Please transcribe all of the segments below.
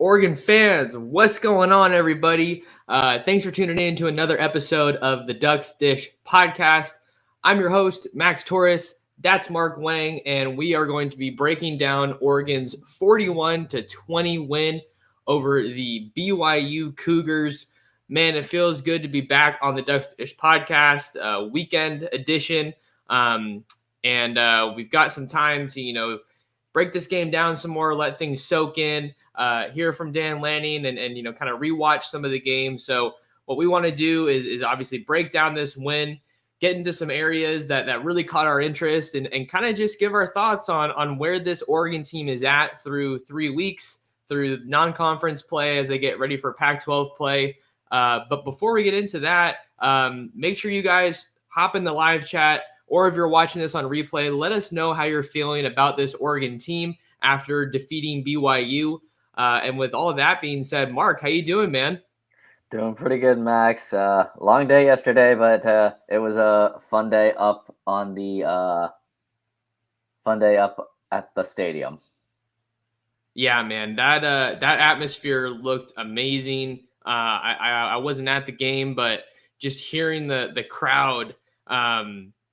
Oregon fans, what's going on, everybody? Thanks for tuning in to another episode of the Ducks Dish podcast. I'm your host, Max Torres. That's Mark Wang, and we are going to be breaking down Oregon's 41-20 win over the BYU Cougars. Man, it feels good to be back on the Ducks Dish podcast, weekend edition. And we've got some time to, break this game down some more, let things soak in, hear from Dan Lanning and kind of rewatch some of the games. So what we want to do is obviously break down this win, get into some areas that really caught our interest and kind of just give our thoughts on where this Oregon team is at through 3 weeks, through non-conference play as they get ready for Pac-12 play. But before we get into that, make sure you guys hop in the live chat, or if you're watching this on replay, let us know how you're feeling about this Oregon team after defeating BYU. And with all of that being said, Mark, how you doing, man? Doing pretty good, Max. Long day yesterday, but it was a fun day up at the stadium. Yeah, man, that atmosphere looked amazing. I wasn't at the game, but just hearing the crowd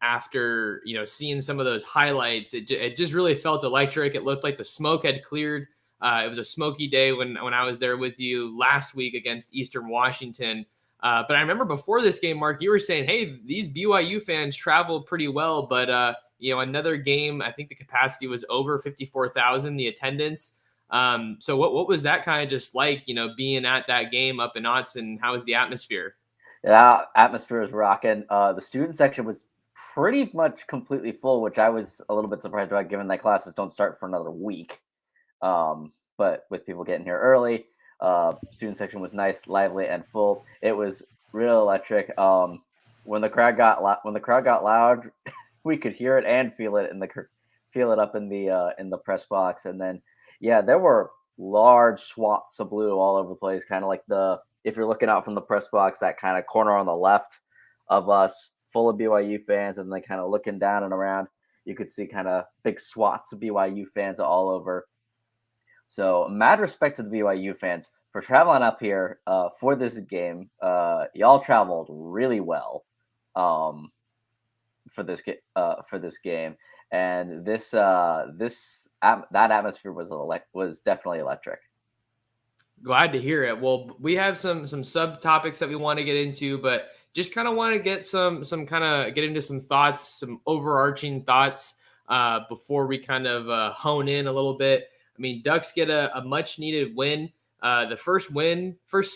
after seeing some of those highlights, it just really felt electric. It looked like the smoke had cleared. It was a smoky day when I was there with you last week against Eastern Washington. But I remember before this game, Mark, you were saying, hey, these BYU fans traveled pretty well, but another game, I think the capacity was over 54,000, the attendance. So what was that kind of just like, being at that game up in Autzen? How was the atmosphere? Yeah, atmosphere was rocking. The student section was pretty much completely full, which I was a little bit surprised about given that classes don't start for another week. But with people getting here early, student section was nice, lively, and full. It was real electric. When the crowd got loud, we could hear it and feel it up in the press box. And then, yeah, there were large swaths of blue all over the place, kind of like if you're looking out from the press box, that kind of corner on the left of us, full of BYU fans, and then kind of looking down and around, you could see kind of big swaths of BYU fans all over. So, mad respect to the BYU fans for traveling up here for this game. Y'all traveled really well for this game, and that atmosphere was definitely electric. Glad to hear it. Well, we have some subtopics that we want to get into, but just kind of want to get get into some thoughts, some overarching thoughts before we kind of hone in a little bit. I mean, Ducks get a much needed win. The first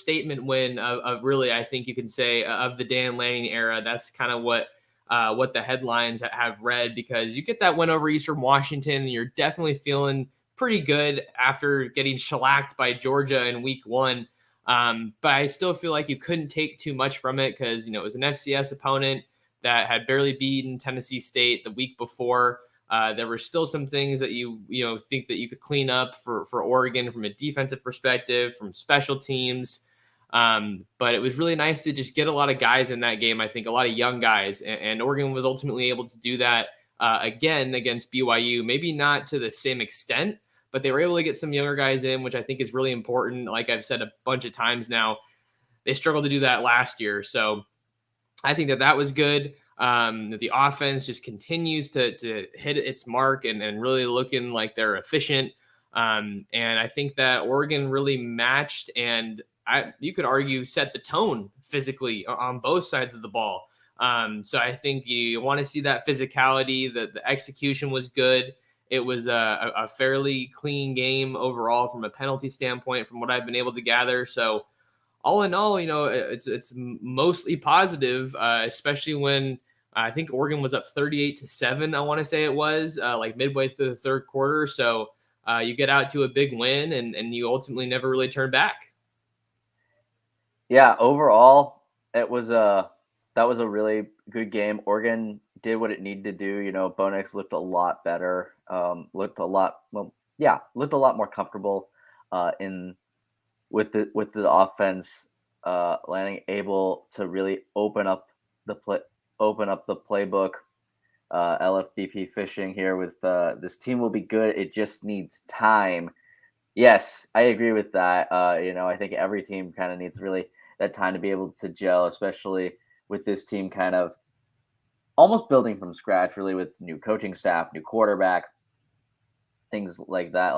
statement win of really, I think you can say, of the Dan Lanning era. That's kind of what the headlines have read, because you get that win over Eastern Washington and you're definitely feeling pretty good after getting shellacked by Georgia in week 1. But I still feel like you couldn't take too much from it because, it was an FCS opponent that had barely beaten Tennessee State the week before. There were still some things that you think that you could clean up for Oregon from a defensive perspective, from special teams. But it was really nice to just get a lot of guys in that game. I think a lot of young guys, and Oregon was ultimately able to do that again against BYU, maybe not to the same extent, but they were able to get some younger guys in, which I think is really important. Like I've said a bunch of times now, they struggled to do that last year. So I think that was good. The offense just continues to hit its mark and really looking like they're efficient. And I think that Oregon really matched and you could argue set the tone physically on both sides of the ball. So I think you want to see that physicality. The execution was good. It was a fairly clean game overall from a penalty standpoint, from what I've been able to gather. So all in all, it's mostly positive, especially when I think Oregon was up 38-7. I want to say it was like midway through the third quarter. So you get out to a big win and you ultimately never really turn back. Yeah, overall, that was a really good game. Oregon did what it needed to do. Bonex looked a lot better. Looked a lot more comfortable with the offense. Lanning able to really open up the playbook. LFBP fishing here with this team will be good. It just needs time Yes, I agree with that. I think every team kind of needs really that time to be able to gel, especially with this team kind of almost building from scratch, really with new coaching staff, new quarterback, things like that.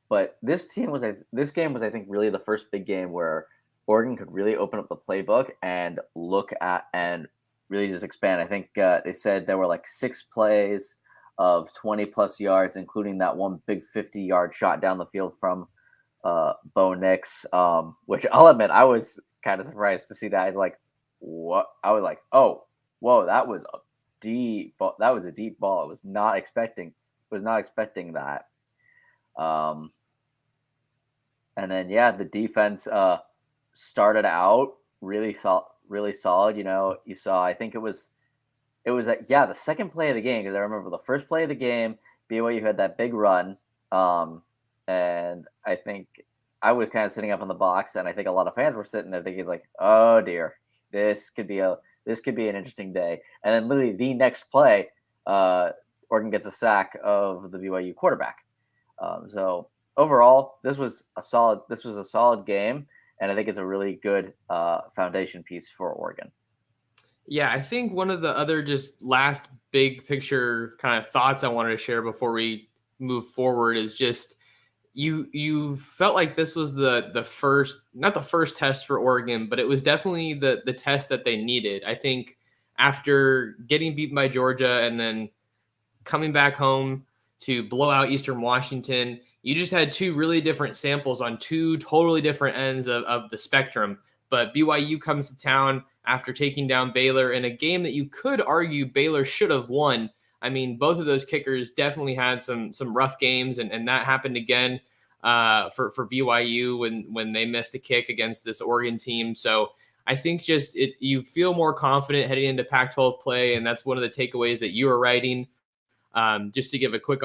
But this game was, I think, really the first big game where Oregon could really open up the playbook and look at and really just expand. I think they said there were like 6 plays of 20 plus yards, including that one big 50-yard shot down the field from Bo Nix, which I'll admit I was kind of surprised to see that. I was like, what? I was like, oh, whoa, that was a deep ball. That was a deep ball. I was not expecting that. Um, and then yeah, the defense started out really solid. You saw. I think it was the second play of the game, because I remember the first play of the game, BYU had that big run, and I think I was kind of sitting up in the box, and I think a lot of fans were sitting there thinking, it's like, oh dear, this could be an interesting day. And then literally the next play, Oregon gets a sack of the BYU quarterback. So overall, this was a solid game, and I think it's a really good foundation piece for Oregon. Yeah, I think one of the other just last big picture kind of thoughts I wanted to share before we move forward is just you felt like this was the first, not the first test for Oregon, but it was definitely the test that they needed. I think after getting beaten by Georgia and then coming back home to blow out Eastern Washington, you just had two really different samples on two totally different ends of the spectrum. But BYU comes to town after taking down Baylor in a game that you could argue Baylor should have won. I mean, both of those kickers definitely had some rough games, and that happened again for BYU when they missed a kick against this Oregon team. So I think just you feel more confident heading into Pac-12 play, and that's one of the takeaways that you are writing. Just to give a quick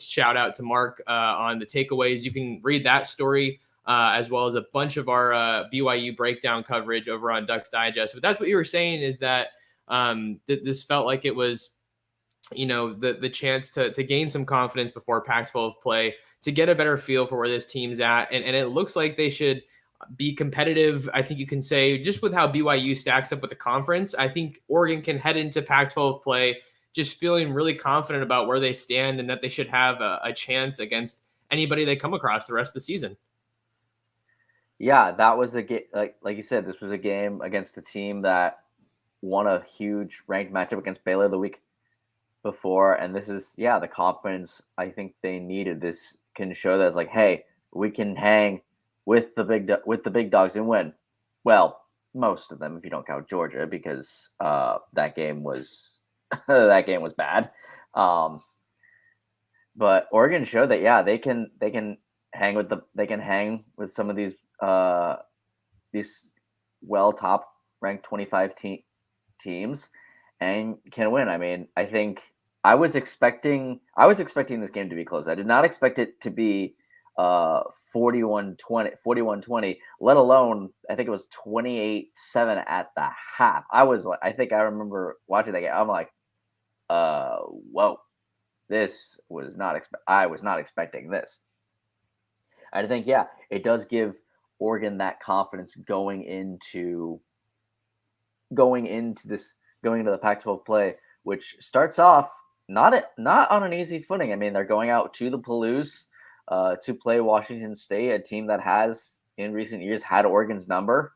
shout out to Mark on the takeaways, you can read that story as well as a bunch of our BYU breakdown coverage over on Ducks Digest. But that's what you were saying, is that this felt like it was, the chance to gain some confidence before Pac-12 play, to get a better feel for where this team's at, and it looks like they should be competitive. I think you can say, just with how BYU stacks up with the conference, I think Oregon can head into Pac-12 play just feeling really confident about where they stand and that they should have a chance against anybody they come across the rest of the season. Yeah, that was a game. Like you said, this was a game against a team that won a huge ranked matchup against Baylor the week before, and this is the confidence I think they needed. This can show that it's like, hey, we can hang with the big dogs and win. Well, most of them, if you don't count Georgia, because that game was that game was bad. But Oregon showed that they can hang with some of these well top ranked 25 teams and can win. I mean, I think I was expecting this game to be close. I did not expect it to be 41-20, let alone I think it was 28-7 at the half. I remember watching that game. I'm like, whoa, I was not expecting this. I think it does give Oregon that confidence going into the Pac-12 play, which starts off not on an easy footing. I mean, they're going out to the Palouse to play Washington State, a team that has in recent years had Oregon's number.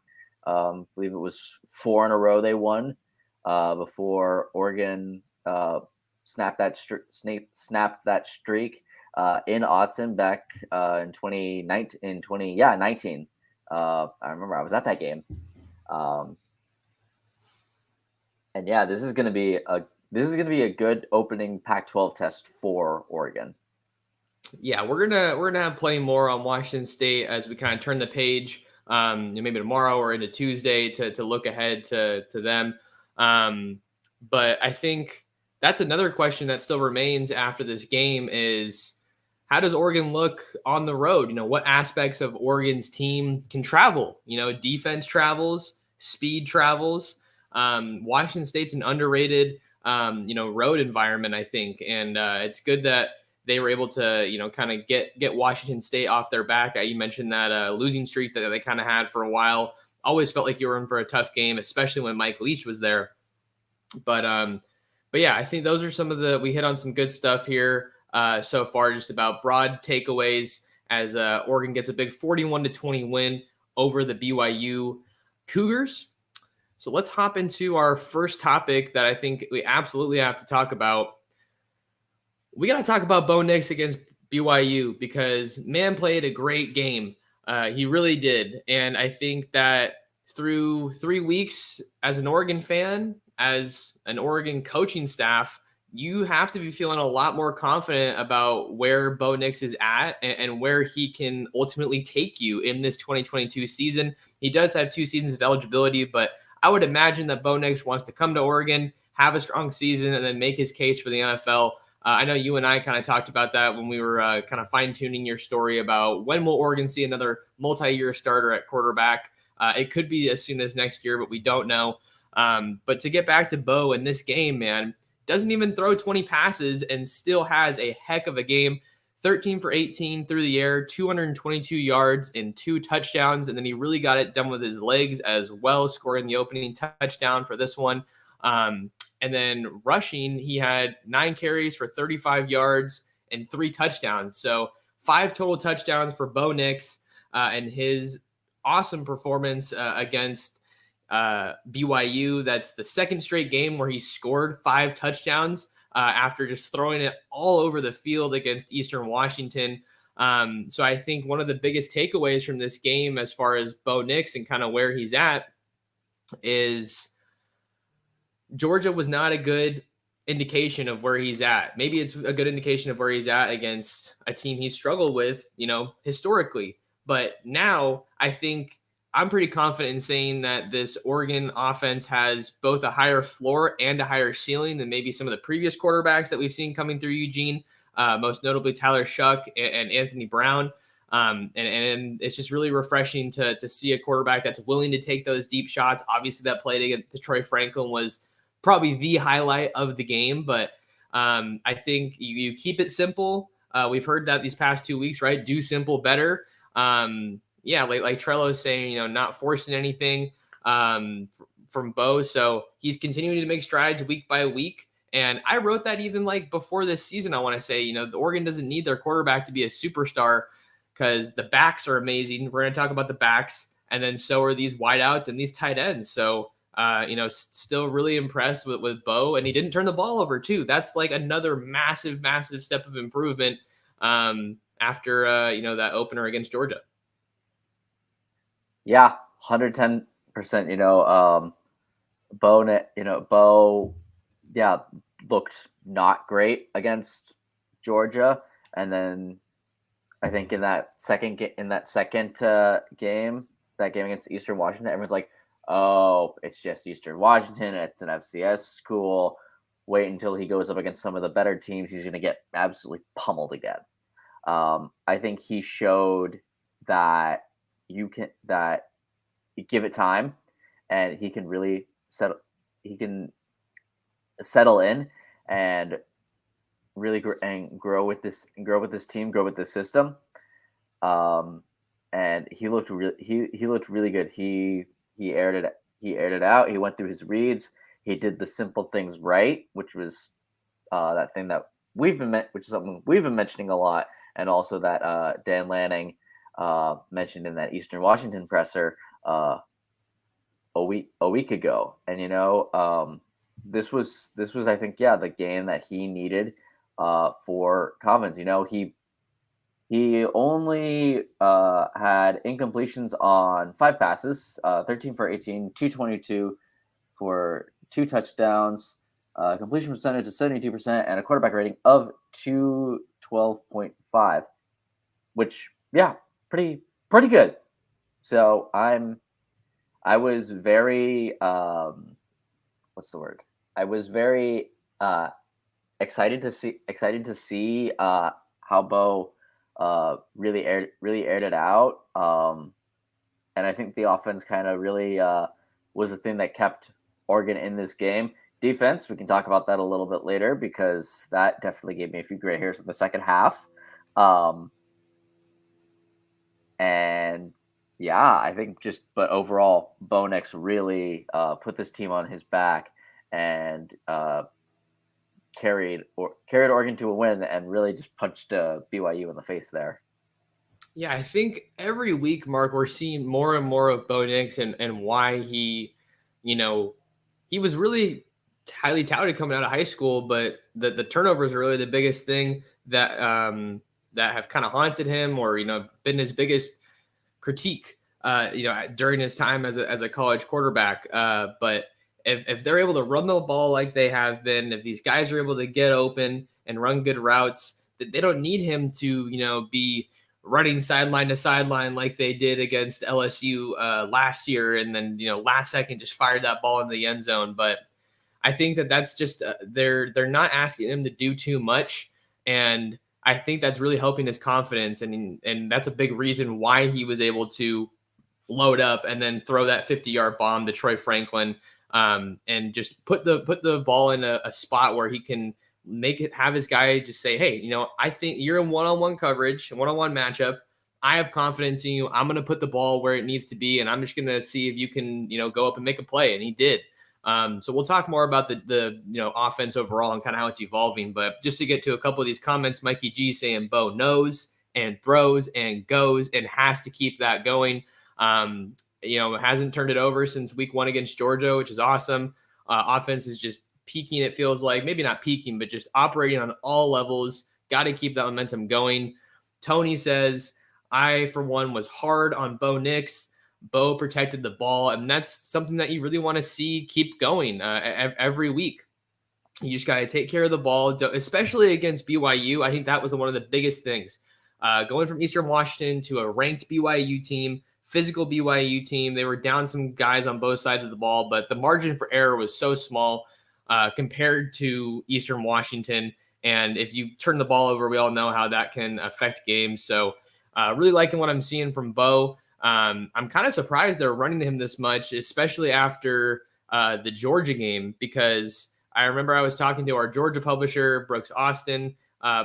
I believe it was 4 in a row they won before Oregon snapped that streak in Autzen back in 2019. I remember I was at that game. And this is going to be a good opening Pac-12 test for Oregon. Yeah, we're gonna have plenty more on Washington State as we kind of turn the page, maybe tomorrow or into Tuesday to look ahead to them. But I think that's another question that still remains after this game is, how does Oregon look on the road? What aspects of Oregon's team can travel? Defense travels, speed travels. Washington State's an underrated, road environment, I think, and it's good that they were able to, kind of get Washington State off their back. You mentioned that losing streak that they kind of had for a while. Always felt like you were in for a tough game, especially when Mike Leach was there. But yeah, I think those are some of we hit on some good stuff here so far, just about broad takeaways as Oregon gets a big 41-20 win over the BYU Cougars. So let's hop into our first topic that I think we absolutely have to talk about. We got to talk about Bo Nix against BYU because man played a great game. He really did. And I think that through 3 weeks as an Oregon fan, as an Oregon coaching staff, you have to be feeling a lot more confident about where Bo Nix is at and where he can ultimately take you in this 2022 season. He does have 2 seasons of eligibility, but I would imagine that Bo Nix wants to come to Oregon, have a strong season, and then make his case for the NFL. I know you and I kind of talked about that when we were kind of fine-tuning your story about when will Oregon see another multi-year starter at quarterback. It could be as soon as next year, but we don't know. But to get back to Bo in this game, man, doesn't even throw 20 passes and still has a heck of a game. 13 for 18 through the air, 222 yards and 2 touchdowns. And then he really got it done with his legs as well, scoring the opening touchdown for this one. And then rushing, he had 9 carries for 35 yards and 3 touchdowns. So 5 total touchdowns for Bo Nix and his awesome performance against BYU. That's the second straight game where he scored 5 touchdowns after just throwing it all over the field against Eastern Washington. So I think one of the biggest takeaways from this game as far as Bo Nix and kind of where he's at is Georgia was not a good indication of where he's at. Maybe it's a good indication of where he's at against a team he struggled with, historically. But now I think I'm pretty confident in saying that this Oregon offense has both a higher floor and a higher ceiling than maybe some of the previous quarterbacks that we've seen coming through Eugene, most notably Tyler Shuck and Anthony Brown. And it's just really refreshing to see a quarterback that's willing to take those deep shots. Obviously, that play to Troy Franklin was probably the highlight of the game, but I think you keep it simple. We've heard that these past 2 weeks, right? Do simple better. Yeah, like Trello is saying, not forcing anything from Bo. So he's continuing to make strides week by week. And I wrote that even like before this season, I want to say, the Oregon doesn't need their quarterback to be a superstar because the backs are amazing. We're going to talk about the backs, and then so are these wideouts and these tight ends. So, still really impressed with Bo, and he didn't turn the ball over too. That's like another massive, massive step of improvement after, that opener against Georgia. Yeah, 110%. Bo, yeah, looked not great against Georgia, and then I think in that second game, that game against Eastern Washington, everyone's like, "Oh, it's just Eastern Washington. It's an FCS school. Wait until he goes up against some of the better teams. He's going to get absolutely pummeled again." I think he showed that you give it time, and he can really settle in and really grow with this team, grow with this system. And he looked really good. He aired it out. He went through his reads. He did the simple things right, which was that thing that which is something we've been mentioning a lot, and also that Dan Lanning mentioned in that Eastern Washington presser a week ago. And this was I think the game that he needed for confidence. He only had incompletions on 5 passes, 13 for 18, 222 for 2 touchdowns, completion percentage of 72%, and a quarterback rating of 212.5, which pretty good. So I was very what's the word? I was very excited to see how Bo really aired it out, and I think the offense kind of really was the thing that kept Oregon in this game. Defense, we can talk about that a little bit later because that definitely gave me a few gray hairs in the second half. Um, and yeah, I think but overall, Bo Nix really put this team on his back and carried Oregon to a win and really just punched BYU in the face there. Yeah, I think every week, Mark, we're seeing more and more of Bo Nix and why he, you know, he was really highly touted coming out of high school, but the turnovers are really the biggest thing that have kind of haunted him, or been his biggest critique, during his time as a college quarterback. But if they're able to run the ball like they have been, if these guys are able to get open and run good routes, that they don't need him to be running sideline to sideline like they did against LSU last year, and then last second just fired that ball into the end zone. But I think that's just they're not asking him to do too much, and I think that's really helping his confidence, and that's a big reason why he was able to load up and then throw that 50-yard bomb to Troy Franklin, and just put the ball in a spot where he can have his guy just say, hey, I think you're in one-on-one coverage, one-on-one matchup. I have confidence in you. I'm going to put the ball where it needs to be, and I'm just going to see if you can, go up and make a play. And he did. So we'll talk more about the offense overall and kind of how it's evolving. But just to get to a couple of these comments, Mikey G saying Bo knows and throws and goes and has to keep that going. Hasn't turned it over since week 1 against Georgia, which is awesome. Offense is just peaking. It feels like maybe not peaking, but just operating on all levels. Got to keep that momentum going. Tony says, I, for one, was hard on Bo Nix. Bo protected the ball, and that's something that you really want to see keep going every week. You just got to take care of the ball, especially against BYU. I think that was one of the biggest things. Going from Eastern Washington to a ranked BYU team, physical BYU team, they were down some guys on both sides of the ball, but the margin for error was so small compared to Eastern Washington. And if you turn the ball over, we all know how that can affect games. So really liking what I'm seeing from Bo. I'm kind of surprised they're running him this much, especially after the Georgia game, because I remember I was talking to our Georgia publisher, Brooks Austin,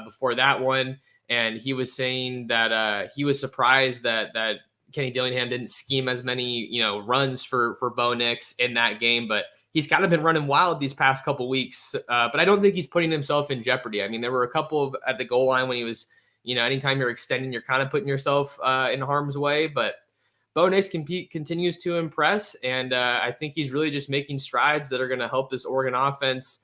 before that one, and he was saying that he was surprised that Kenny Dillingham didn't scheme as many runs for Bo Nix in that game, but he's kind of been running wild these past couple weeks. But I don't think he's putting himself in jeopardy. I mean, there were a couple at the goal line when he was, anytime you're extending, you're kind of putting yourself in harm's way, but Bo Nix continues to impress, and I think he's really just making strides that are going to help this Oregon offense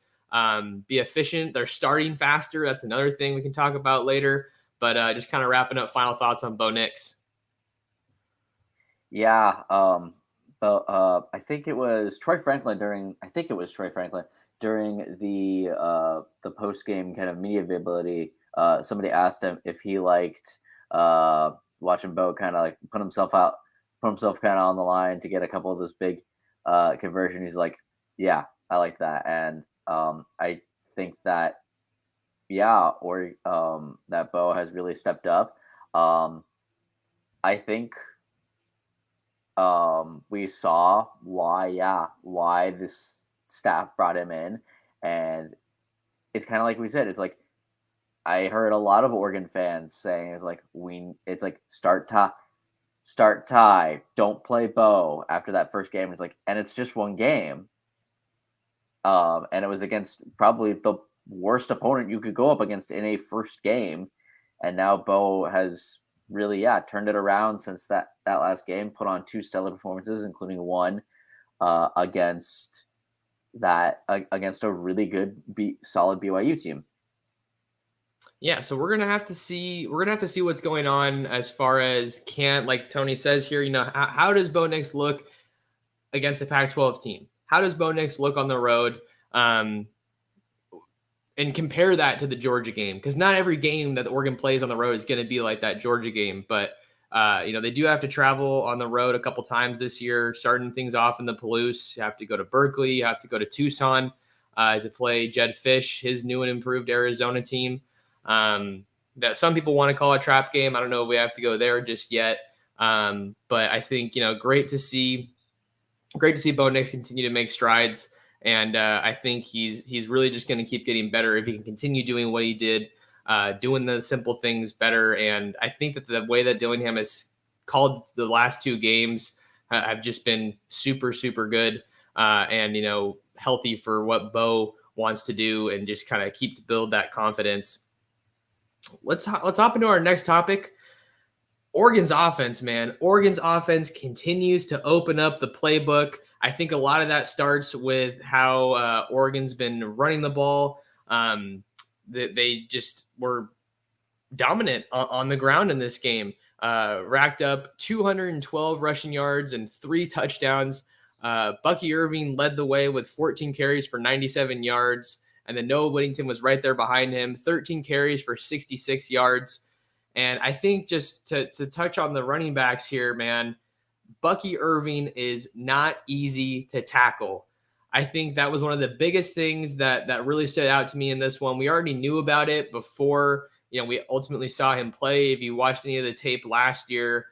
be efficient. They're starting faster. That's another thing we can talk about later. But just kind of wrapping up, final thoughts on Bo Nix. Yeah, but I think it was Troy Franklin during the post game kind of media availability. Somebody asked him if he liked watching Bo kind of like put himself kind of on the line to get a couple of those big conversions. He's like, yeah, I like that, and I think that that Bo has really stepped up. I think we saw why this staff brought him in, and it's kind of like we said, it's like I heard a lot of Oregon fans saying it's like start tie, don't play Bo after that first game. It's like, and it's just one game, and it was against probably the worst opponent you could go up against in a first game, and now Bo has really turned it around since that last game, put on 2 stellar performances, including one against a really good solid BYU team. Yeah, so we're gonna have to see what's going on as far as like Tony says here, how does Bo Nix look against a Pac-12 team? How does Bo Nix look on the road? And compare that to the Georgia game, because not every game that Oregon plays on the road is going to be like that Georgia game. But they do have to travel on the road a couple times this year, starting things off in the Palouse. You have to go to Berkeley, you have to go to Tucson to play Jed Fish, his new and improved Arizona team. That some people want to call a trap game. I don't know if we have to go there just yet. But I think great to see Bo Nix continue to make strides And I think he's really just going to keep getting better if he can continue doing what he did, doing the simple things better. And I think that the way that Dillingham has called the last 2 games have just been super, super good. And, healthy for what Bo wants to do and just kind of keep to build that confidence. Let's hop into our next topic. Oregon's offense, man. Oregon's offense continues to open up the playbook. I think a lot of that starts with how Oregon's been running the ball. They just were dominant on the ground in this game. Racked up 212 rushing yards and 3 touchdowns. Bucky Irving led the way with 14 carries for 97 yards. And then Noah Whittington was right there behind him, 13 carries for 66 yards. And I think just to touch on the running backs here, man, Bucky Irving is not easy to tackle. I think that was one of the biggest things that really stood out to me in this one. We already knew about it before, we ultimately saw him play. If you watched any of the tape last year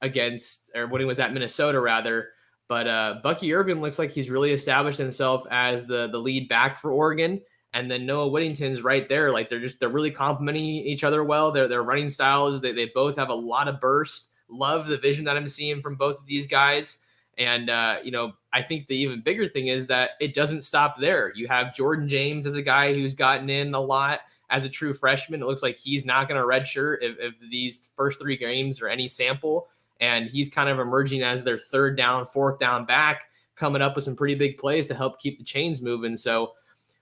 against, or when he was at Minnesota rather, but Bucky Irving looks like he's really established himself as the lead back for Oregon. And then Noah Whittington's right there. Like they're really complementing each other well. Their running styles, they both have a lot of burst. Love the vision that I'm seeing from both of these guys. And, I think the even bigger thing is that it doesn't stop there. You have Jordan James as a guy who's gotten in a lot as a true freshman. It looks like he's not going to redshirt if these first 3 games are any sample. And he's kind of emerging as their 3rd down, 4th down back, coming up with some pretty big plays to help keep the chains moving. So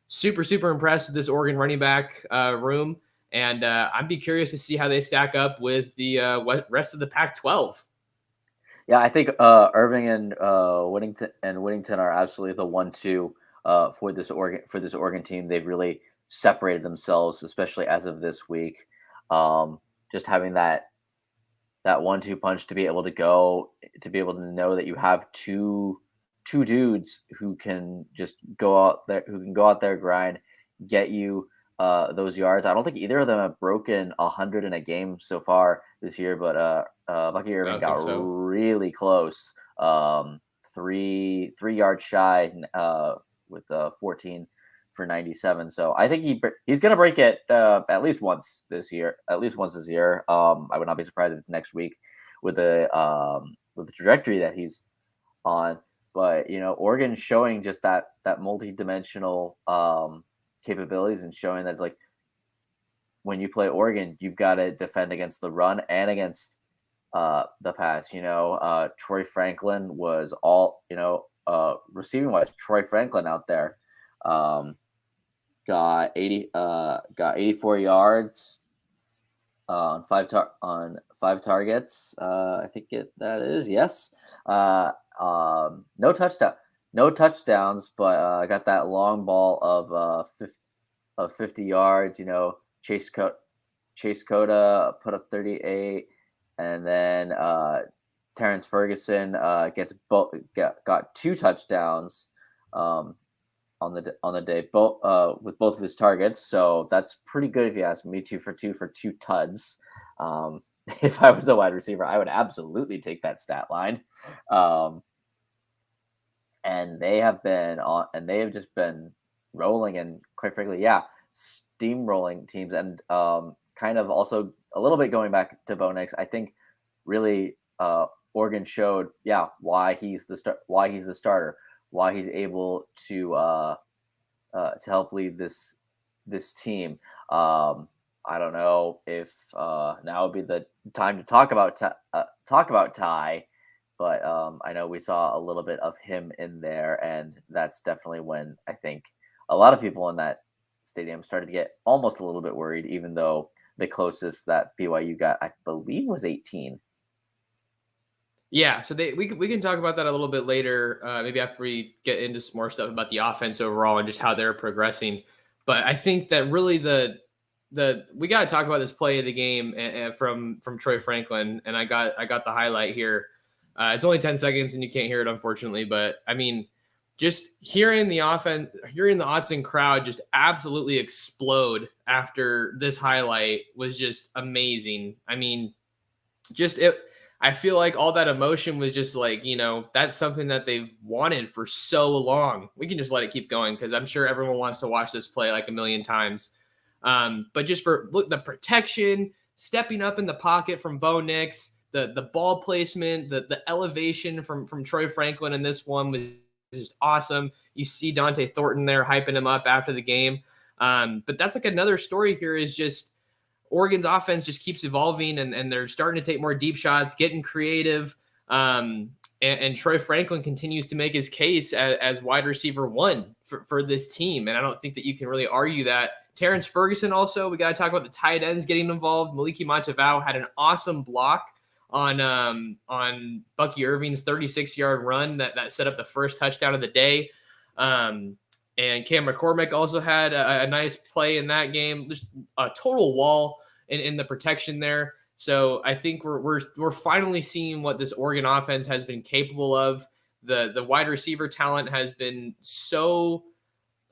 super, super impressed with this Oregon running back room. And I'd be curious to see how they stack up with the rest of the Pac-12. Yeah, I think Irving and Whittington are absolutely the 1-2 for this Oregon team. They've really separated themselves, especially as of this week. Just having that 1-2 punch to be able to know that you have two dudes who can just go out there, grind, get you those yards. I don't think either of them have broken 100 in a game so far this year, but Bucky Irving got really close, 3 yards shy with 14 for 97. So I think he's going to break it at least once this year. I would not be surprised if it's next week with the trajectory that he's on. But Oregon showing just that multi-dimensional capabilities and showing that it's like when you play Oregon, you've got to defend against the run and against the pass. Troy Franklin was all receiving wise. Troy Franklin out there got 84 yards on 5 targets. I think that is yes. No touchdowns, but got that long ball of 50 yards. Chase Cota put up 38, and then Terrence Ferguson got 2 touchdowns on the day, with both of his targets. So that's pretty good if you ask me. 2 for 2 for 2 tuds. If I was a wide receiver, I would absolutely take that stat line. And they have just been rolling, and quite frankly, steamrolling teams, and kind of also a little bit going back to Bo Nix. I think really Oregon showed why he's the starter, why he's able to help lead this team. I don't know if now would be the time to talk about Ty, but I know we saw a little bit of him in there, and that's definitely when I think a lot of people in that stadium started to get almost a little bit worried, even though the closest that BYU got, I believe, was 18. Yeah, so we can talk about that a little bit later, maybe after we get into some more stuff about the offense overall and just how they're progressing. But I think that really we got to talk about this play of the game from Troy Franklin, and I got the highlight here. It's only 10 seconds, and you can't hear it, unfortunately. But I mean, just hearing the Autzen crowd just absolutely explode after this highlight was just amazing. I mean, just it. I feel like all that emotion was just like, that's something that they've wanted for so long. We can just let it keep going because I'm sure everyone wants to watch this play like a million times. But just for look, the protection, stepping up in the pocket from Bo Nix, the ball placement, the elevation from Troy Franklin in this one was just awesome. You see Dante Thornton there hyping him up after the game. But that's like another story here is just Oregon's offense just keeps evolving and they're starting to take more deep shots, getting creative. And Troy Franklin continues to make his case as wide receiver one for this team. And I don't think that you can really argue that. Terrence Ferguson also, we got to talk about the tight ends getting involved. Maliki Montevau had an awesome block on Bucky Irving's 36-yard run that set up the first touchdown of the day. And Cam McCormick also had a nice play in that game. Just a total wall in the protection there. So I think we're finally seeing what this Oregon offense has been capable of. The wide receiver talent has been so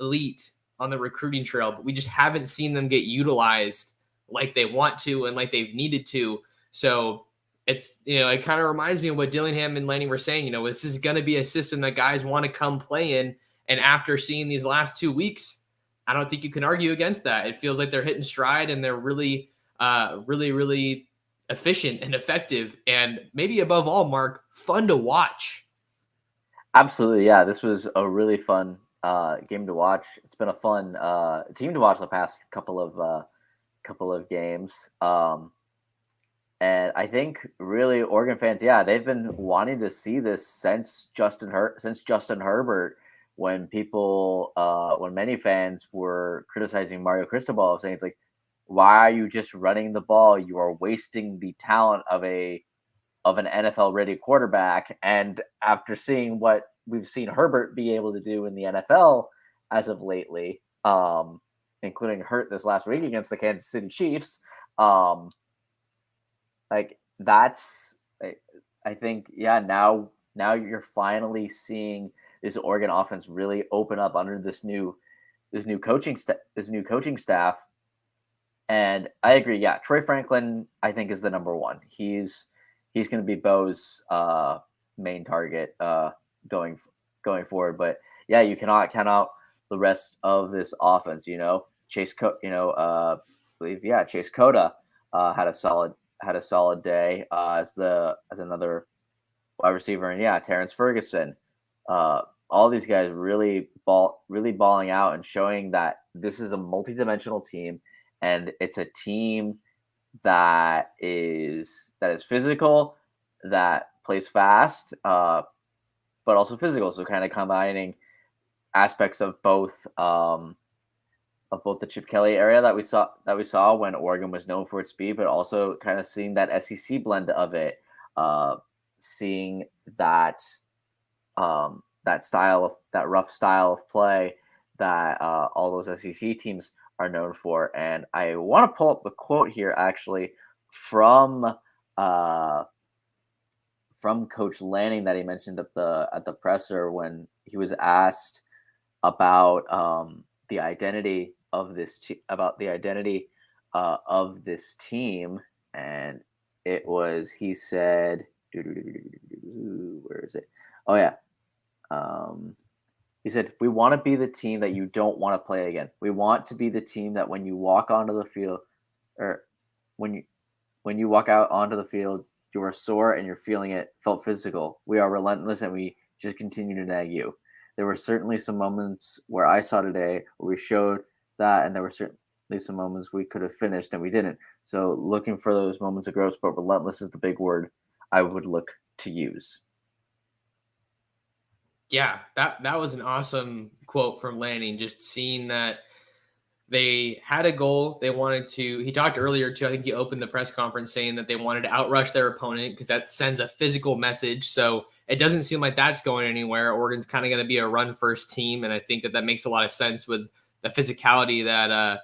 elite on the recruiting trail, but we just haven't seen them get utilized like they want to and like they've needed to. So it's, it kind of reminds me of what Dillingham and Lanning were saying. This is going to be a system that guys want to come play in. And after seeing these last 2 weeks, I don't think you can argue against that. It feels like they're hitting stride and they're really, really efficient and effective. And maybe above all, Mark, fun to watch. Absolutely. Yeah. This was a really fun game to watch. It's been a fun team to watch the past couple of games. And I think really Oregon fans, they've been wanting to see this since Justin Herbert, when many fans were criticizing Mario Cristobal, saying it's like, why are you just running the ball? You are wasting the talent of an NFL ready quarterback. And after seeing what we've seen Herbert be able to do in the NFL as of lately, including hurt this last week against the Kansas City Chiefs, like that's, I think, now you're finally seeing this Oregon offense really open up under this new coaching staff. And I agree. Yeah. Troy Franklin, I think, is the number one. He's going to be Bo's main target going forward. But yeah, you cannot count out the rest of this offense. Chase Cota had a solid day as another wide receiver, and Terrence Ferguson. All these guys really balling out and showing that this is a multidimensional team, and it's a team that is physical, that plays fast, but also physical. So kind of combining aspects of both the Chip Kelly area that we saw when Oregon was known for its speed, but also kind of seeing that SEC blend of it, seeing that that rough style of play that all those SEC teams are known for. And I want to pull up the quote here actually from Coach Lanning that he mentioned at the presser when he was asked about the identity of this team, and he said, where is it? Oh yeah. He said, we want to be the team that you don't want to play again. We want to be the team that when you walk onto the field, or when you walk out onto the field, you are sore and you're feeling it, felt physical. We are relentless and we just continue to nag you. There were certainly some moments where I saw today where we showed that, and there were certainly some moments we could have finished and we didn't. So looking for those moments of growth, but relentless is the big word I would look to use. Yeah, that was an awesome quote from Lanning, just seeing that they had a goal. They wanted to, he talked earlier too, I think he opened the press conference saying that they wanted to outrush their opponent because that sends a physical message. So it doesn't seem like that's going anywhere. Oregon's kind of going to be a run first team. And I think that makes a lot of sense with the physicality that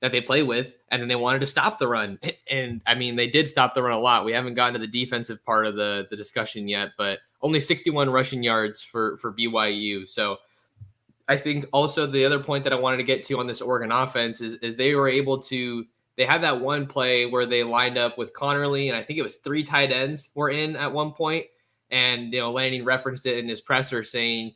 they play with. And then they wanted to stop the run. And I mean, they did stop the run a lot. We haven't gotten to the defensive part of the discussion yet, but only 61 rushing yards for BYU. So I think also the other point that I wanted to get to on this Oregon offense is they were able to they had that one play where they lined up with Connerly, and I think it was 3 tight ends were in at one point. And, Lanning referenced it in his presser saying,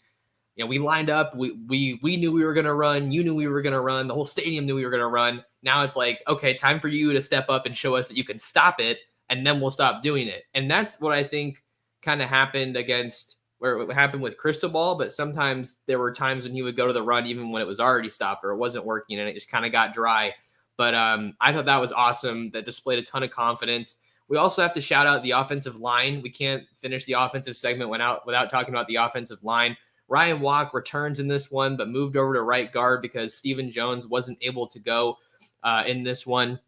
we lined up. We knew we were going to run. You knew we were going to run. The whole stadium knew we were going to run. Now it's like, okay, time for you to step up and show us that you can stop it, and then we'll stop doing it. And that's what I think kind of happened where it happened with Cristobal, but sometimes there were times when he would go to the run even when it was already stopped or it wasn't working and it just kind of got dry. But I thought that was awesome. That displayed a ton of confidence. We also have to shout out the offensive line. We can't finish the offensive segment without talking about the offensive line. Ryan Walk returns in this one, but moved over to right guard because Stephen Jones wasn't able to go in this one.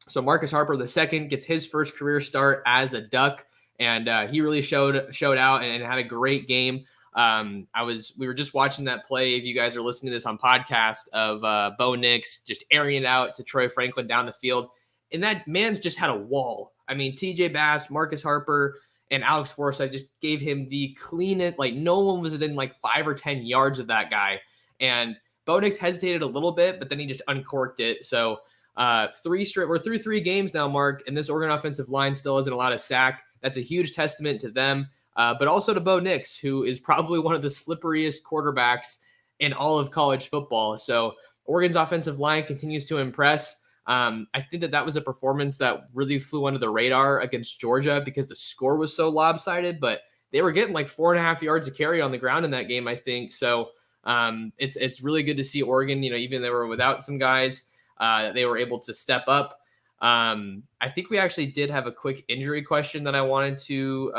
So Marcus Harper II gets his first career start as a Duck, and he really showed out and had a great game. We were just watching that play. If you guys are listening to this on podcast, of Bo Nix just airing it out to Troy Franklin down the field, and that man's just had a wall. I mean, TJ Bass, Marcus Harper, and Alex Forsythe just gave him the cleanest. Like, no one was within like 5 or 10 yards of that guy. And Bo Nix hesitated a little bit, but then he just uncorked it. So we're through 3 games now, Mark, and this Oregon offensive line still isn't allowed a sack. That's a huge testament to them, but also to Bo Nix, who is probably one of the slipperiest quarterbacks in all of college football. So Oregon's offensive line continues to impress. I think that was a performance that really flew under the radar against Georgia because the score was so lopsided, but they were getting like 4.5 yards of carry on the ground in that game, I think. So it's really good to see Oregon, even they were without some guys, they were able to step up. I think we actually did have a quick injury question that I wanted to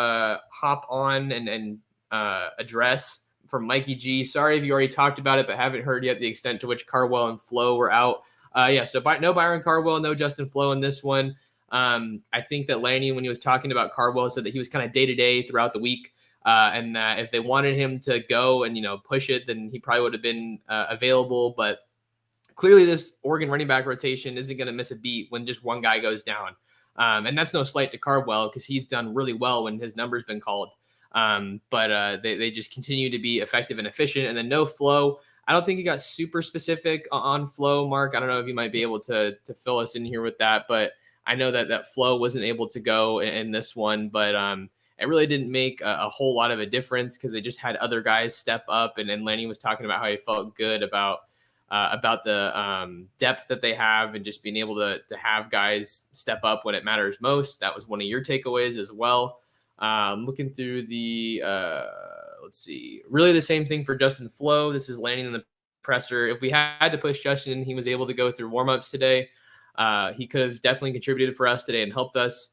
hop on and address from Mikey G. Sorry if you already talked about it, but haven't heard yet the extent to which Carwell and Flo were out. So no Byron Cardwell, no Justin Flo in this one. I think that Lanny, when he was talking about Cardwell, said that he was kind of day-to-day throughout the week, and that if they wanted him to go and, push it, then he probably would have been available. But clearly this Oregon running back rotation isn't going to miss a beat when just one guy goes down. And that's no slight to Cardwell because he's done really well when his number's been called. But they just continue to be effective and efficient. And then no Flo. I don't think he got super specific on Flo, Mark. I don't know if you might be able to fill us in here with that, but I know that Flo wasn't able to go in this one, but it really didn't make a whole lot of a difference because they just had other guys step up. And Lanny was talking about how he felt good about the depth that they have and just being able to have guys step up when it matters most. That was one of your takeaways as well. Looking through the let's see, really the same thing for Justin Flo. This is landing in the presser. If we had to push Justin, he was able to go through warmups today. He could have definitely contributed for us today and helped us.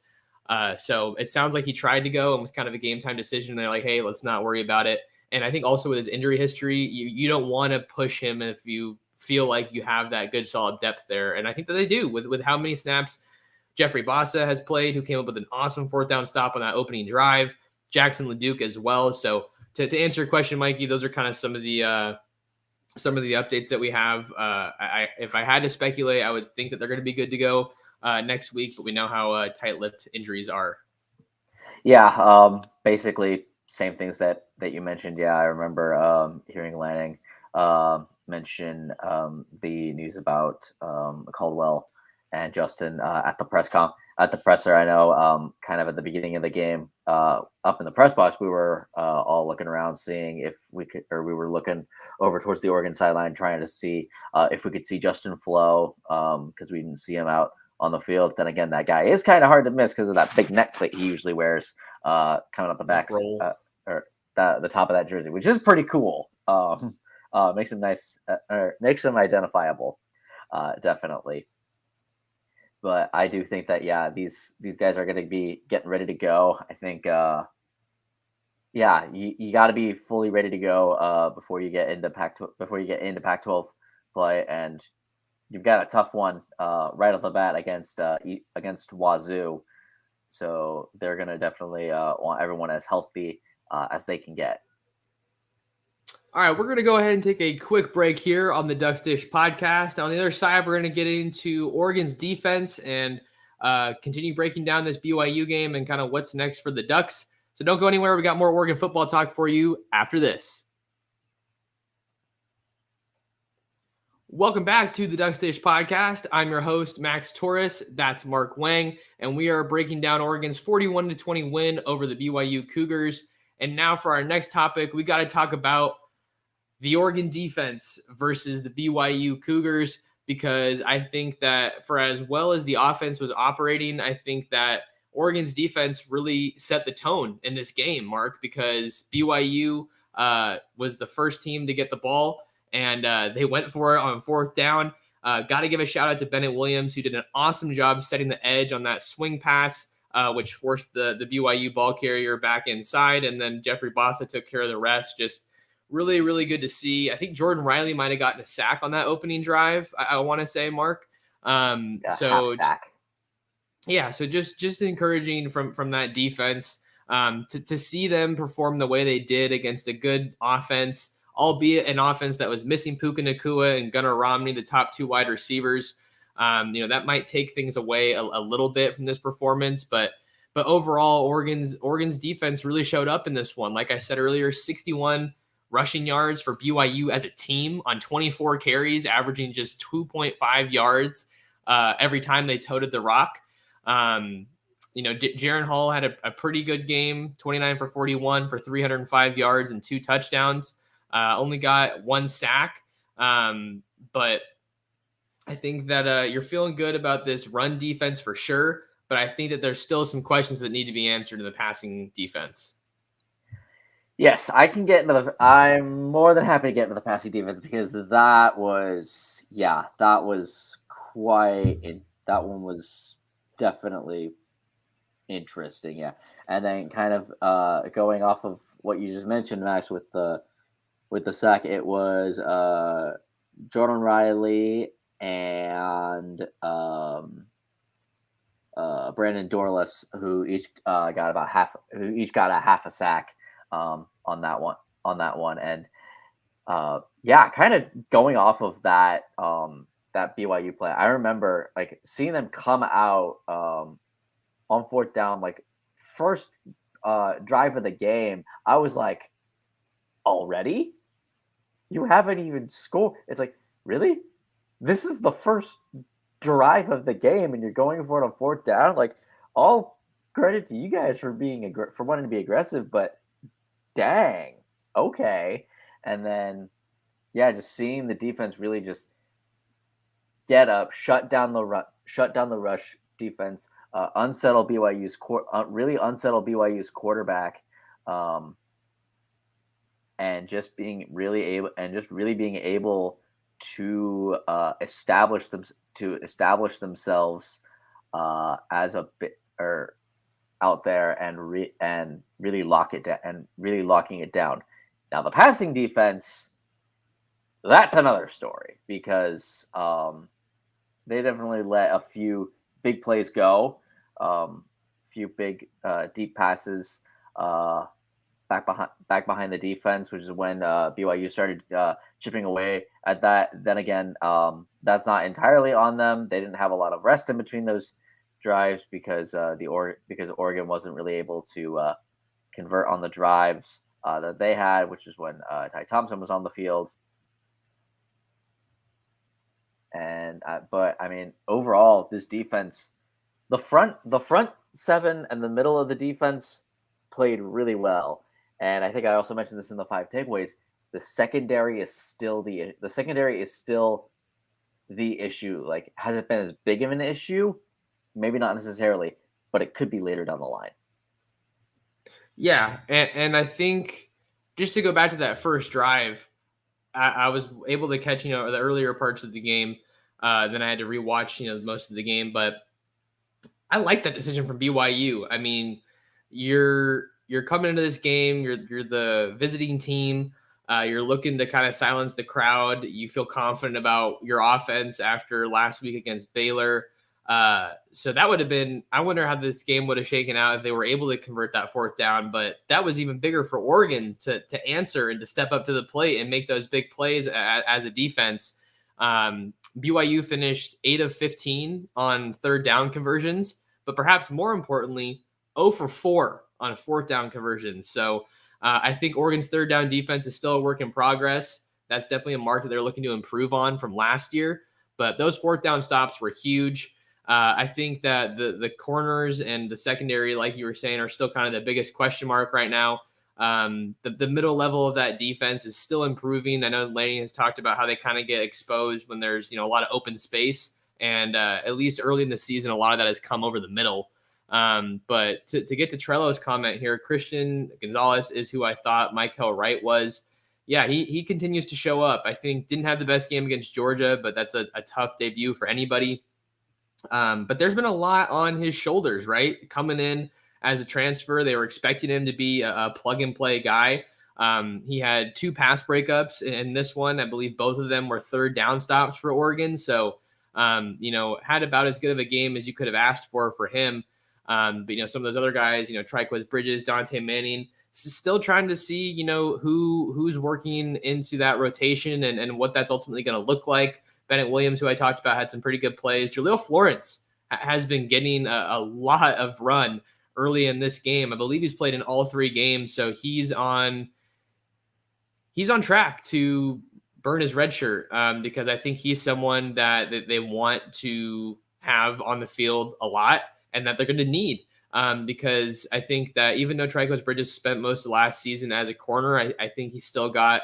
So it sounds like he tried to go and was kind of a game time decision. They're like, hey, let's not worry about it. And I think also with his injury history, you don't want to push him if you feel like you have that good solid depth there. And I think that they do with how many snaps Jeffrey Bassa has played, who came up with an awesome 4th down stop on that opening drive. Jackson LeDuc as well. So to answer your question, Mikey, those are kind of some of the updates that we have. If I had to speculate, I would think that they're going to be good to go next week, but we know how tight-lipped injuries are. Yeah, basically same things that you mentioned. Yeah, I remember hearing Lanning mention the news about Caldwell and Justin at the presser. I know kind of at the beginning of the game, up in the press box, we were all looking around, seeing if we were looking over towards the Oregon sideline, trying to see if we could see Justin Flo, because we didn't see him out on the field. Then again, that guy is kind of hard to miss because of that big neck plate he usually wears coming up the back or the top of that jersey, which is pretty cool. Makes him nice, makes him identifiable, definitely. But I do think that, yeah, these guys are going to be getting ready to go. I think, you got to be fully ready to go before you get into Pac-12 play, and you've got a tough one right off the bat against Wazoo. So they're going to definitely want everyone as healthy as they can get. All right, we're going to go ahead and take a quick break here on the Ducks Dish podcast. On the other side, we're going to get into Oregon's defense and continue breaking down this BYU game and kind of what's next for the Ducks. So don't go anywhere. We got more Oregon football talk for you after this. Welcome back to the Duck Stage Podcast. I'm your host, Max Torres. That's Mark Wang, and we are breaking down Oregon's 41-20 win over the BYU Cougars. And now for our next topic, we got to talk about the Oregon defense versus the BYU Cougars, because I think that for as well as the offense was operating, I think that Oregon's defense really set the tone in this game, Mark, because BYU was the first team to get the ball, and they went for it on fourth down. Got to give a shout out to Bennett Williams, who did an awesome job setting the edge on that swing pass, which forced the BYU ball carrier back inside. And then Jeffrey Bossa took care of the rest. Just really, really good to see. I think Jordan Riley might have gotten a sack on that opening drive, I want to say, Mark. Half sack. Yeah, so just encouraging from that defense to see them perform the way they did against a good offense, albeit an offense that was missing Puka Nacua and Gunnar Romney, the top two wide receivers. That might take things away a little bit from this performance, but overall, Oregon's defense really showed up in this one. Like I said earlier, 61 rushing yards for BYU as a team on 24 carries, averaging just 2.5 yards every time they toted the rock. Jaron Hall had a pretty good game, 29 for 41 for 305 yards and 2 touchdowns. Only got 1 sack. But I think that you're feeling good about this run defense for sure. But I think that there's still some questions that need to be answered in the passing defense. Yes, I'm more than happy to get into the passing defense, because that was one was definitely interesting. Yeah. And then kind of going off of what you just mentioned, Max, with the sack, it was Jordan Riley and Brandon Dorless, who each got a half a sack on that one. And kind of going off of that that BYU play, I remember like seeing them come out on fourth down, like first drive of the game. I was like, already? You haven't even scored. It's like, really? This is the first drive of the game and you're going for it on fourth down? Like, all credit to you guys for wanting to be aggressive, but dang, okay. And then just seeing the defense really just get up, shut down the rush defense, unsettle BYU's quarterback, and just really being able to establish themselves as a bit or out there and really locking it down. Now the passing defense, that's another story, because they definitely let a few big plays go, few big deep passes back behind the defense, which is when BYU started chipping away at that. Then again, that's not entirely on them. They didn't have a lot of rest in between those drives because Oregon wasn't really able to convert on the drives that they had, which is when Ty Thompson was on the field. And but I mean, overall, this defense, the front seven and the middle of the defense played really well. And I think I also mentioned this in the 5 takeaways. The secondary is still the issue. Like, has it been as big of an issue? Maybe not necessarily, but it could be later down the line. Yeah, and I think just to go back to that first drive, I was able to catch the earlier parts of the game. Then I had to rewatch most of the game, but I like that decision from BYU. I mean, you're coming into this game, you're the visiting team. You're looking to kind of silence the crowd. You feel confident about your offense after last week against Baylor. So that would have been, I wonder how this game would have shaken out if they were able to convert that fourth down, but that was even bigger for Oregon to answer and to step up to the plate and make those big plays as a defense. BYU finished 8 of 15 on third down conversions, but perhaps more importantly, 0 for 4 on fourth down conversions. So I think Oregon's third down defense is still a work in progress. That's definitely a mark that they're looking to improve on from last year. But those fourth down stops were huge. I think that the corners and the secondary, like you were saying, are still kind of the biggest question mark right now. The middle level of that defense is still improving. I know Laney has talked about how they kind of get exposed when there's, a lot of open space. And at least early in the season, a lot of that has come over the middle. But to get to Trello's comment here, Christian Gonzalez is who I thought Michael Wright was. Yeah, he continues to show up. I think didn't have the best game against Georgia, but that's a tough debut for anybody. But there's been a lot on his shoulders, right? Coming in as a transfer, they were expecting him to be a plug and play guy. He had 2 pass breakups in this one. I believe both of them were third down stops for Oregon. So, had about as good of a game as you could have asked for him. But, some of those other guys, Triquez Bridges, Dante Manning, still trying to see, who's working into that rotation and what that's ultimately going to look like. Bennett Williams, who I talked about, had some pretty good plays. Jaleel Florence has been getting a lot of run early in this game. I believe he's played in all 3 games, so he's on track to burn his red shirt because I think he's someone that they want to have on the field a lot and that they're going to need. Because I think that even though Triquez Bridges spent most of last season as a corner, I think he's still got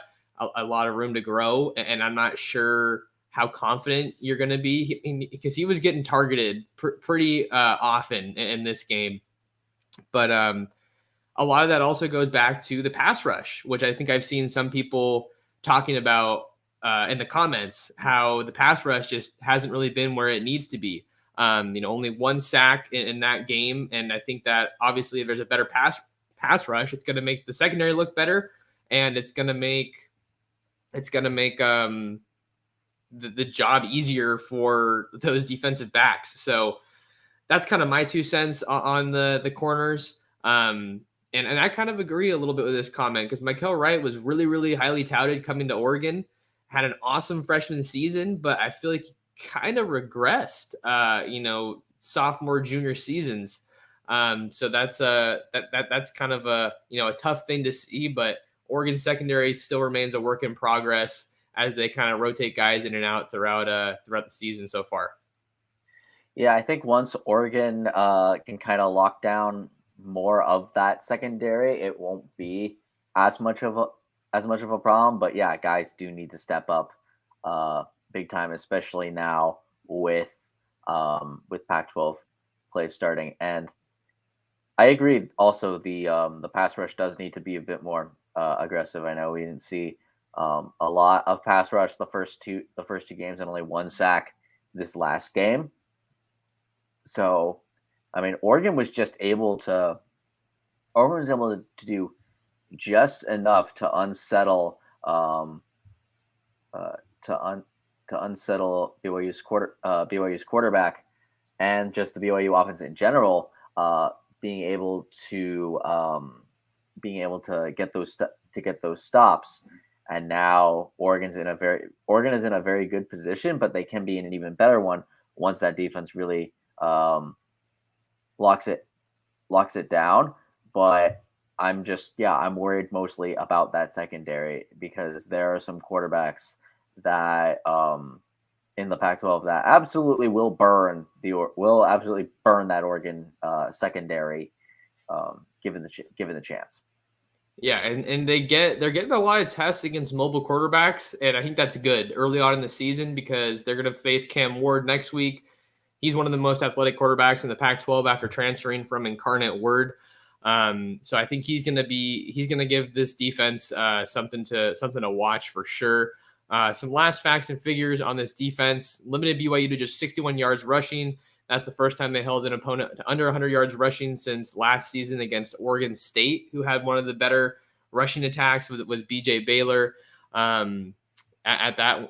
a lot of room to grow, and I'm not sure how confident you're going to be because he was getting targeted pretty often in this game. But a lot of that also goes back to the pass rush, which I think I've seen some people talking about in the comments, how the pass rush just hasn't really been where it needs to be. Only 1 sack in that game. And I think that obviously if there's a better pass rush, it's going to make the secondary look better. And it's going to make the job easier for those defensive backs. So that's kind of my 2 cents on the corners. And I kind of agree a little bit with this comment because Michael Wright was really, really highly touted coming to Oregon, had an awesome freshman season, but I feel like he kind of regressed, sophomore, junior seasons. So that's kind of a tough thing to see, but Oregon secondary still remains a work in progress as they kind of rotate guys in and out throughout the season so far. Yeah, I think once Oregon can kind of lock down more of that secondary, it won't be as much of a problem. But yeah, guys do need to step up big time, especially now with Pac-12 play starting. And I agree. Also, the pass rush does need to be a bit more aggressive. I know we didn't see a lot of pass rush the first two games and only 1 sack this last game. So, I mean, Oregon was able to do just enough to unsettle unsettle BYU's quarterback and just the BYU offense in general, being able to get those stops. And now Oregon is in a very good position, but they can be in an even better one once that defense really locks it down. But I'm worried mostly about that secondary because there are some quarterbacks that in the Pac-12 that absolutely will absolutely burn that Oregon secondary given the chance. Yeah, and they're getting a lot of tests against mobile quarterbacks, and I think that's good early on in the season because they're going to face Cam Ward next week. He's one of the most athletic quarterbacks in the Pac-12 after transferring from Incarnate Word. So I think he's going to give this defense something to watch for sure. Some last facts and figures on this defense: limited BYU to just 61 yards rushing. That's the first time they held an opponent to under 100 yards rushing since last season against Oregon State, who had one of the better rushing attacks with BJ Baylor on that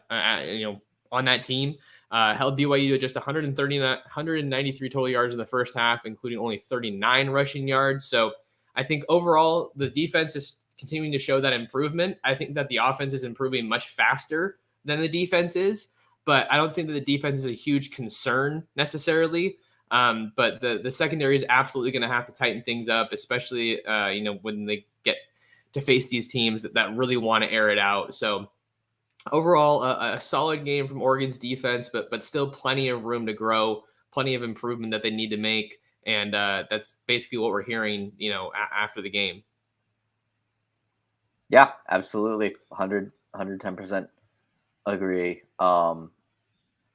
team. Held BYU to just 193 total yards in the first half, including only 39 rushing yards. So I think overall the defense is continuing to show that improvement. I think that the offense is improving much faster than the defense is, but I don't think that the defense is a huge concern necessarily. But the secondary is absolutely going to have to tighten things up, especially when they get to face these teams that really want to air it out. So overall, a solid game from Oregon's defense, but still plenty of room to grow, plenty of improvement that they need to make, and that's basically what we're hearing, after the game. Yeah, absolutely. 110% agree. Like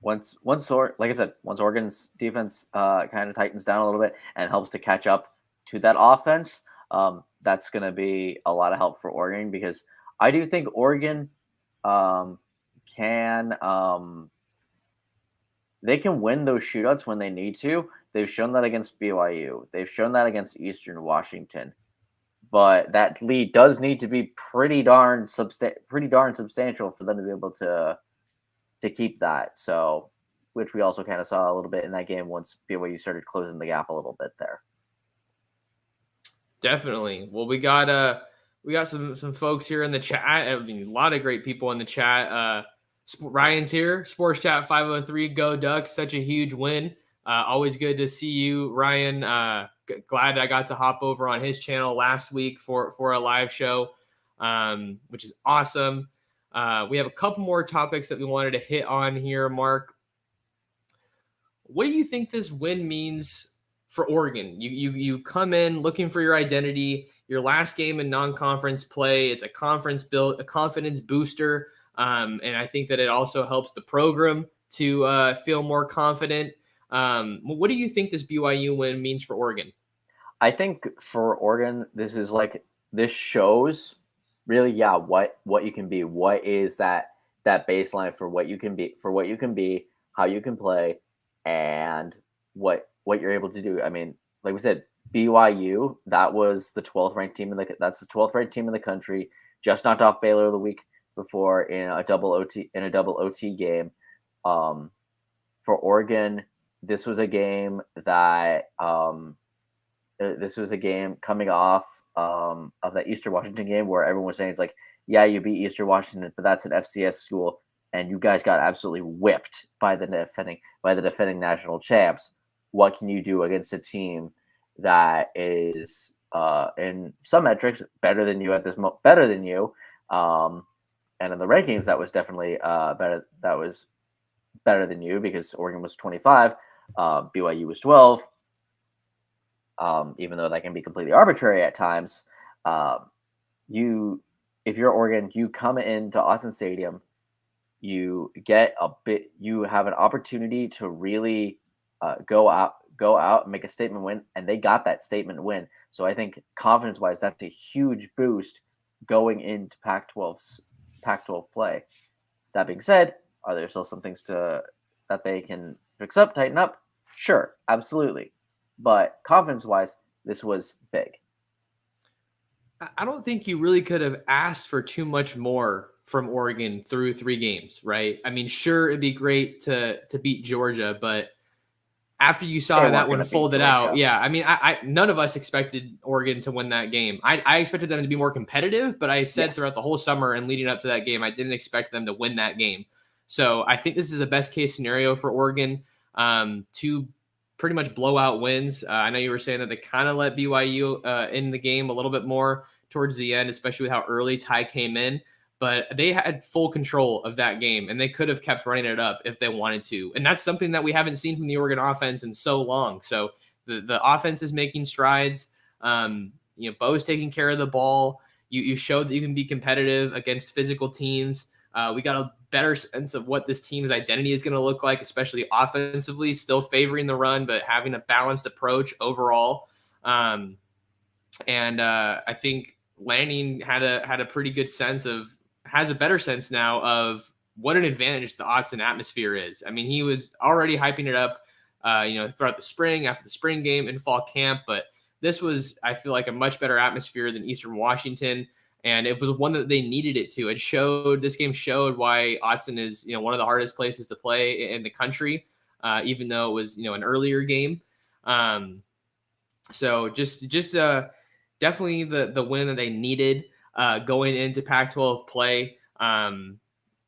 I said, once Oregon's defense kind of tightens down a little bit and helps to catch up to that offense, that's going to be a lot of help for Oregon, because I do think Oregon um, can they can win those shootouts when they need to. They've shown that against BYU. They've shown that against Eastern Washington. But that lead does need to be pretty darn substantial for them to be able to keep that. So, which we also kind of saw a little bit in that game once BYU started closing the gap a little bit there. Definitely. Well, we got some folks here in the chat. I mean, a lot of great people in the chat. Ryan's here. Sports Chat 503. Go Ducks! Such a huge win. Always good to see you, Ryan. Glad I got to hop over on his channel last week for a live show, which is awesome. We have a couple more topics that we wanted to hit on here, Mark. What do you think this win means for Oregon? You come in looking for your identity, your last game in non-conference play. It's a confidence booster, and I think that it also helps the program to feel more confident. What do you think this BYU win means for Oregon? I think for Oregon, this shows really, what you can be. What is that baseline for what you can be, how you can play, and what you're able to do. I mean, like we said, BYU, that was the 12th ranked team that's the 12th ranked team in the country, just knocked off Baylor the week before in a double OT game. For Oregon, this was a game coming off of that Eastern Washington game where everyone was saying, it's like, yeah, you beat Eastern Washington, but that's an FCS school, and you guys got absolutely whipped by the defending national champs. What can you do against a team that is in some metrics better than you and in the rankings that was definitely better. That was better than you, because Oregon was 25, BYU was 12. Even though that can be completely arbitrary at times, if you're Oregon, you come into Austin Stadium, you have an opportunity to really go out and make a statement win, and they got that statement win. So I think confidence-wise, that's a huge boost going into Pac-12 play. That being said, are there still some things that they can fix up, tighten up? Sure, absolutely. But confidence-wise, this was big. I don't think you really could have asked for too much more from Oregon through 3 games, right? I mean, sure, it'd be great to beat Georgia, but after you saw that one folded out, yeah, I mean, I none of us expected Oregon to win that game. I expected them to be more competitive, but I said throughout the whole summer and leading up to that game, I didn't expect them to win that game. So I think this is a best case scenario for Oregon. To pretty much blowout wins. I know you were saying that they kind of let BYU in the game a little bit more towards the end, especially with how early Ty came in. But they had full control of that game, and they could have kept running it up if they wanted to. And that's something that we haven't seen from the Oregon offense in so long. So the offense is making strides. Bo's taking care of the ball. You showed that you can be competitive against physical teams. We got a better sense of what this team's identity is going to look like, especially offensively, still favoring the run, but having a balanced approach overall. I think Lanning had a pretty good has a better sense now of what an advantage the Autzen atmosphere is. I mean, he was already hyping it up, throughout the spring, after the spring game in fall camp, but this was, I feel like, a much better atmosphere than Eastern Washington. And it was one that they needed it to. This game showed why Autzen is, one of the hardest places to play in the country, even though it was, an earlier game. So just definitely the win that they needed going into Pac-12 play.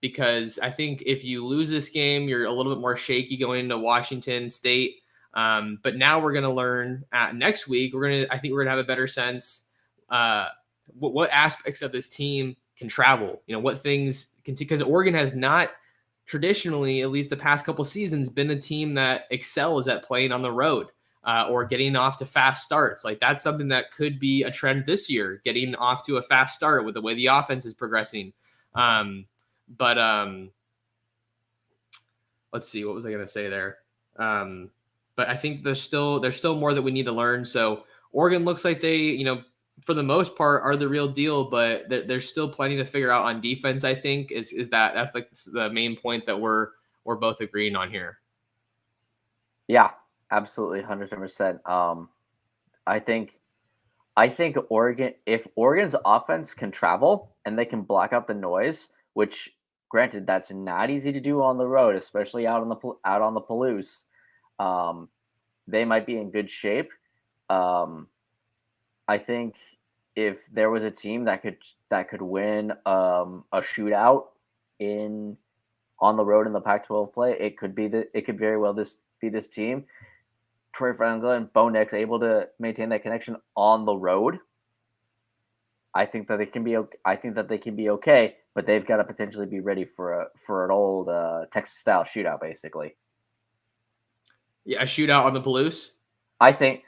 Because I think if you lose this game, you're a little bit more shaky going into Washington State. But now we're going to learn next week. I think we're going to have a better sense what aspects of this team can travel. What things can, because Oregon has not traditionally, at least the past couple seasons, been a team that excels at playing on the road. Or getting off to fast starts. Like that's something that could be a trend this year, getting off to a fast start with the way the offense is progressing. But let's see, what was I going to say there? But I think there's still more that we need to learn. So Oregon looks like they, for the most part, are the real deal, but there's still plenty to figure out on defense. I think that's like the main point that we're both agreeing on here. Yeah, absolutely, 100%. I think Oregon, if Oregon's offense can travel and they can block out the noise, which granted that's not easy to do on the road, especially out on the Palouse, they might be in good shape. I think if there was a team that could win a shootout on the road in the Pac-12 play, it could very well be this team. Troy Franklin and Bo Nix able to maintain that connection on the road. I think that they can be okay, but they've got to potentially be ready for an old Texas style shootout, basically. Yeah, a shootout on the Palouse. I think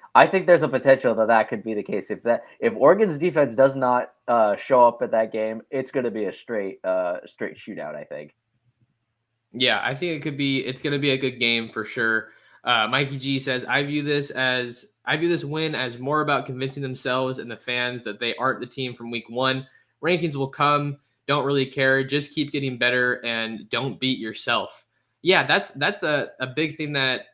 there's a potential that could be the case. If Oregon's defense does not show up at that game, it's going to be a straight shootout, I think. Yeah, I think it's going to be a good game for sure. Mikey G says, I view this win as more about convincing themselves and the fans that they aren't the team from week 1. Rankings will come. Don't really care. Just keep getting better and don't beat yourself. Yeah, that's a big thing that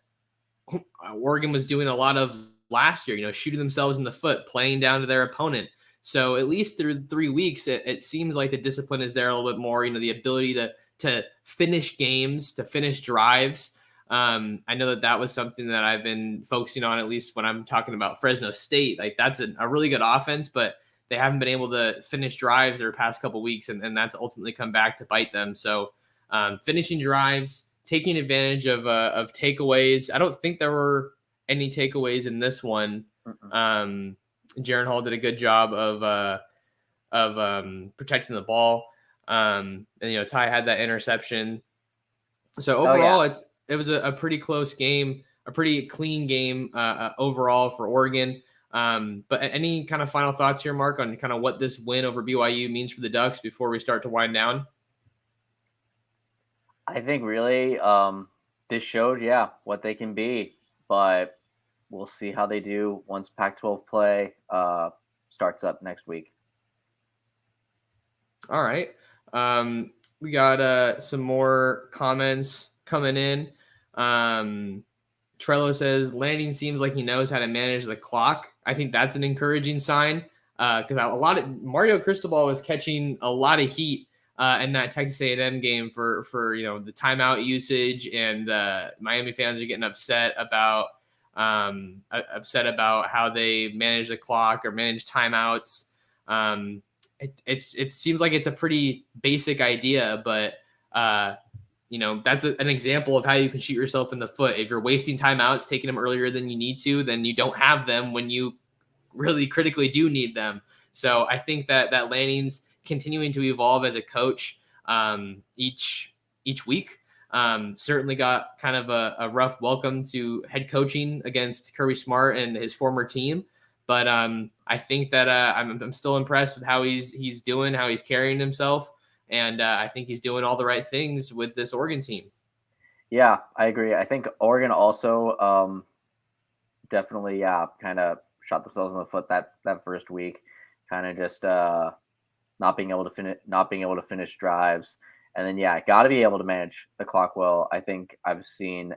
Oregon was doing a lot of last year, shooting themselves in the foot, playing down to their opponent. So at least through 3 weeks, it seems like the discipline is there a little bit more, the ability to finish games, to finish drives. I know that was something that I've been focusing on, at least when I'm talking about Fresno State. Like that's a really good offense, but they haven't been able to finish drives their past couple weeks, and that's ultimately come back to bite them. So finishing drives, taking advantage of takeaways. I don't think there were any takeaways in this one. Jaron Hall did a good job of protecting the ball. And Ty had that interception. So overall, it was a pretty close game, a pretty clean game overall for Oregon. But any kind of final thoughts here, Mark, on kind of what this win over BYU means for the Ducks before we start to wind down? I think really this showed, what they can be, but we'll see how they do once Pac-12 play starts up next week. All right. We got some more comments coming in. Trello says, Landing seems like he knows how to manage the clock. I think that's an encouraging sign because Mario Cristobal was catching a lot of heat in that Texas A&M game for the timeout usage, and Miami fans are getting upset about how they manage the clock or manage timeouts. It seems like it's a pretty basic idea, but that's an example of how you can shoot yourself in the foot. If you're wasting timeouts, taking them earlier than you need to, then you don't have them when you really critically do need them. So I think that Lanning's continuing to evolve as a coach each week. Certainly got kind of a rough welcome to head coaching against Kirby Smart and his former team. But I think that I'm still impressed with how he's doing, how he's carrying himself. And I think he's doing all the right things with this Oregon team. Yeah, I agree. I think Oregon also definitely, kind of shot themselves in the foot that first week, kind of just not being able to finish drives, and then got to be able to manage the clock well. I think I've seen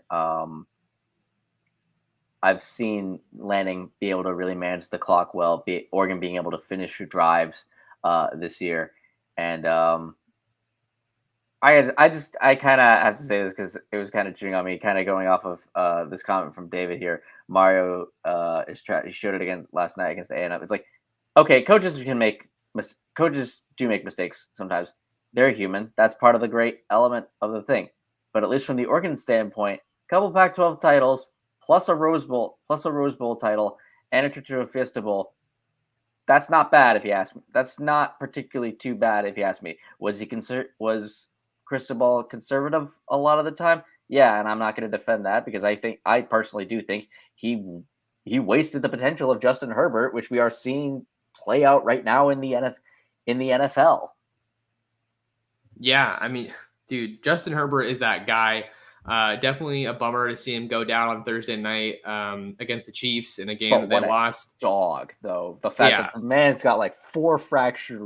Lanning be able to really manage the clock well. Oregon being able to finish drives this year, and I kind of have to say this because it was kind of chewing on me, kind of going off of this comment from David here. Mario he showed it against last night against A&M. It's like, okay, coaches do make mistakes sometimes. They're human. That's part of the great element of the thing. But at least from the Oregon standpoint, a couple Pac-12 titles plus a Rose Bowl title and a trip to a Fiesta Bowl. That's not bad if you ask me. That's not particularly too bad if you ask me. Was Cristobal conservative a lot of the time? Yeah, and I'm not going to defend that because I personally do think he wasted the potential of Justin Herbert, which we are seeing play out right now in the NFL. Yeah, I mean, dude, Justin Herbert is that guy. Definitely a bummer to see him go down on Thursday night against the Chiefs in a game But that they what a lost. dog, though. The fact Yeah, that the man's got like four fractured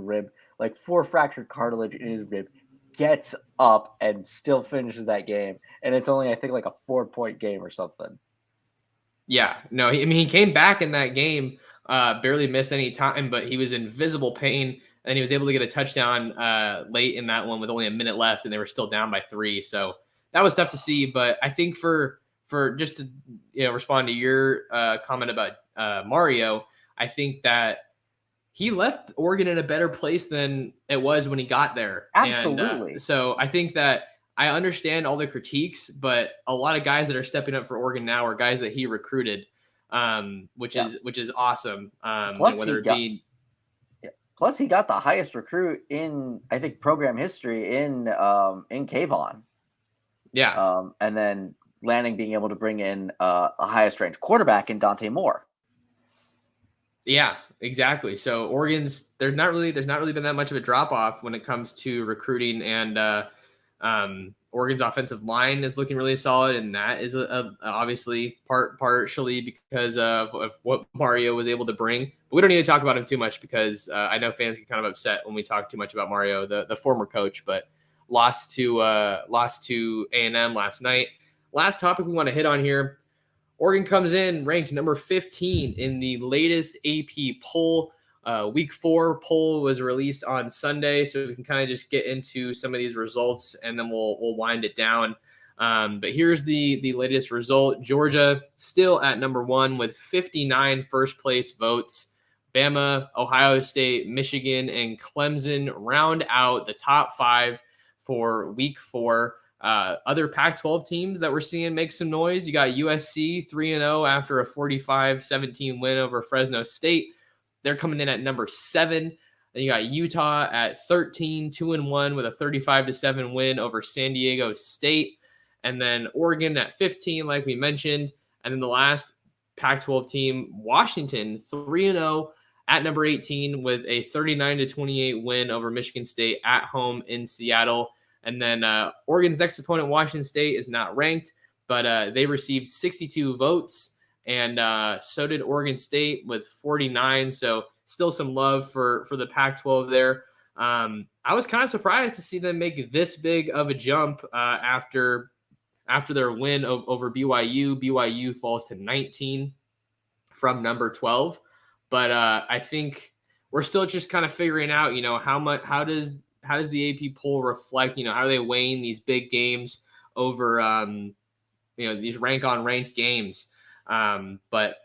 cartilage in his rib, gets up and still finishes that game. And it's only, I think, like a 4-point game or something. yeah. No, I mean, he came back in that game, barely missed any time, but he was in visible pain. And he was able to get a touchdown late in that one with only a minute left, and they were still down by 3. So that was tough to see. But I think for just to respond to your comment about Mario, I think that he left Oregon in a better place than it was when he got there. And Absolutely. so I think that I understand all the critiques, but a lot of guys that are stepping up for Oregon now are guys that he recruited, which Yeah. is awesome. Plus, Whether it be he got the highest recruit in, I think, program history in Kayvon. yeah, And then Lanning being able to bring in the highest ranked quarterback in Dante Moore. yeah, exactly. So there's not really been that much of a drop off when it comes to recruiting, and Oregon's offensive line is looking really solid, and that is obviously partially because of what Mario was able to bring. But we don't need to talk about him too much because I know fans get kind of upset when we talk too much about Mario, the former coach, but lost to A&M last night. Last topic we want to hit on here. Oregon comes in ranked number 15 in the latest AP poll. Week 4 poll was released on Sunday, so we can kind of just get into some of these results, and then we'll wind it down. But here's the latest result. Georgia still at number 1 with 59 first place votes. Bama, Ohio State, Michigan, and Clemson round out the top 5 for week 4. Other Pac-12 teams that we're seeing make some noise. You got USC 3-0 after a 45-17 win over Fresno State. They're coming in at number 7. And you got Utah at 13, 2-1 with a 35-7 win over San Diego State. And then Oregon at 15, like we mentioned. And then the last Pac-12 team, Washington, 3-0 at number 18 with a 39-28 win over Michigan State at home in Seattle. And then Oregon's next opponent, Washington State, is not ranked, but they received 62 votes. And so did Oregon State with 49. So still some love for the Pac-12 there. I was kind of surprised to see them make this big of a jump after their win over BYU. BYU falls to 19 from number 12. But I think we're still just kind of figuring out, how does the AP poll reflect, how are they weighing these big games over, these ranked games. But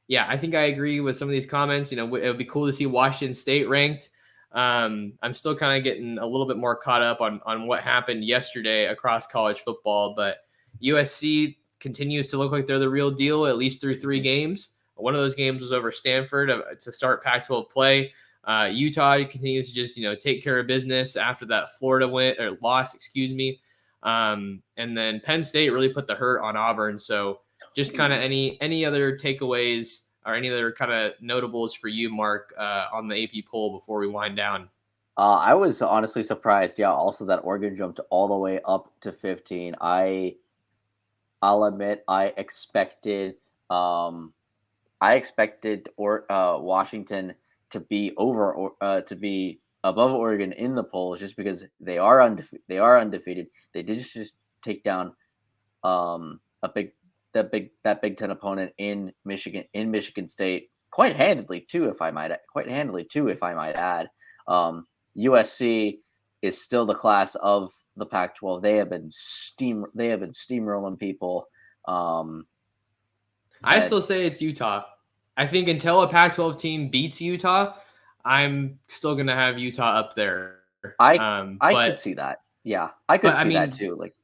yeah, I think I agree with some of these comments. It would be cool to see Washington State ranked. I'm still kind of getting a little bit more caught up on what happened yesterday across college football, but USC continues to look like they're the real deal, at least through 3 games. One of those games was over Stanford to start Pac-12 play. Utah continues to just, take care of business after that Florida loss, and then Penn State really put the hurt on Auburn. So just kind of any other takeaways or any other kind of notables for you, Mark, on the AP poll before we wind down? I was honestly surprised. Yeah, also that Oregon jumped all the way up to 15. I'll admit I expected Washington to be above Oregon in the polls just because they are undefeated. They did just take down that Big Ten opponent in Michigan State quite handily too, if I might add. USC is still the class of the Pac-12. They have been steamrolling people. I still say it's Utah. I think until a Pac-12 team beats Utah, I'm still going to have Utah up there. I could see that. Yeah, I could see that too. Like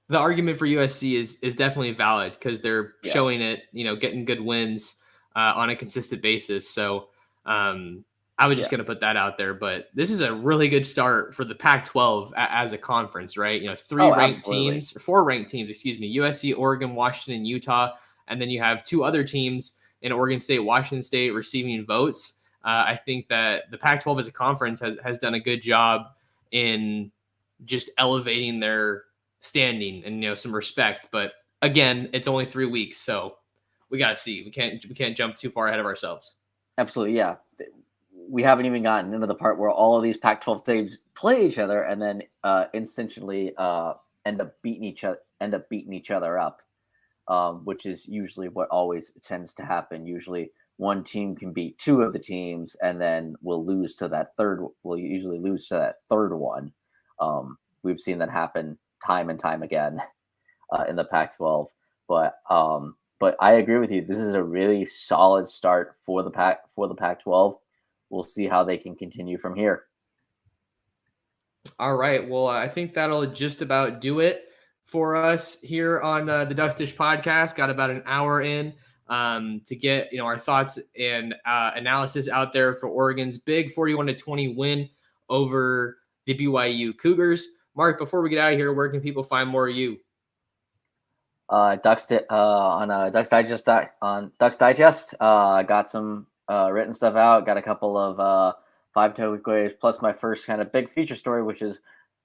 the argument for USC is definitely valid because they're showing it, getting good wins on a consistent basis. So I was just Yeah, going to put that out there, but this is a really good start for the Pac-12 as a conference, right? You know, oh, absolutely. four ranked teams, excuse me, USC, Oregon, Washington, and Utah, and then you have two other teams in Oregon State, Washington State receiving votes. I think that the Pac-12 as a conference has done a good job in just elevating their standing and some respect. But again, it's only 3 weeks, so we got to see. We can't jump too far ahead of ourselves. Absolutely, yeah. We haven't even gotten into the part where all of these Pac-12 teams play each other and then instinctually end up beating each other up, which is usually what always tends to happen. Usually, one team can beat two of the teams, and then we'll lose to that third. We'll usually lose to that third one. We've seen that happen time and time again in the Pac-12. But I agree with you. This is a really solid start for the Pac-12. We'll see how they can continue from here. All right. Well, I think that'll just about do it for us here on the Ducks Dish podcast. Got about an hour in to get our thoughts and analysis out there for Oregon's big 41-20 win over the BYU Cougars. Mark, before we get out of here, where can people find more of you? Ducks Digest on Ducks Digest. Got some written stuff out. Got a couple of 5 toe quiz plus my first kind of big feature story, which is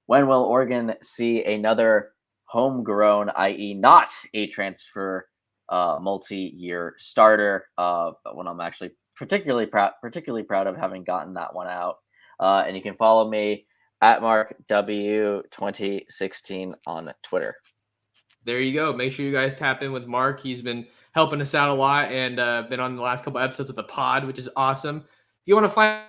when will Oregon see another homegrown, i.e., not a transfer, multi-year starter? But when I'm actually particularly proud of having gotten that one out. And you can follow me at Mark W 2016 on Twitter. There you go. Make sure you guys tap in with Mark. He's been helping us out a lot and been on the last couple episodes of the pod, which is awesome. If you want to find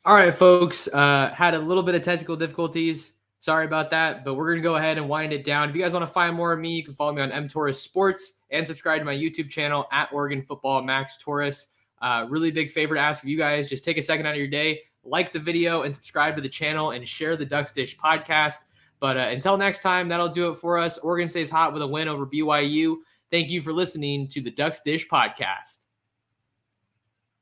All right, folks. Had a little bit of technical difficulties. Sorry about that, but we're going to go ahead and wind it down. If you guys want to find more of me, you can follow me on Torres Sports and subscribe to my YouTube channel at Oregon Football Max Torres. Really big favor to ask of you guys. Just take a second out of your day, like the video, and subscribe to the channel and share the Ducks Dish podcast. But until next time, that'll do it for us. Oregon stays hot with a win over BYU. Thank you for listening to the Ducks Dish podcast.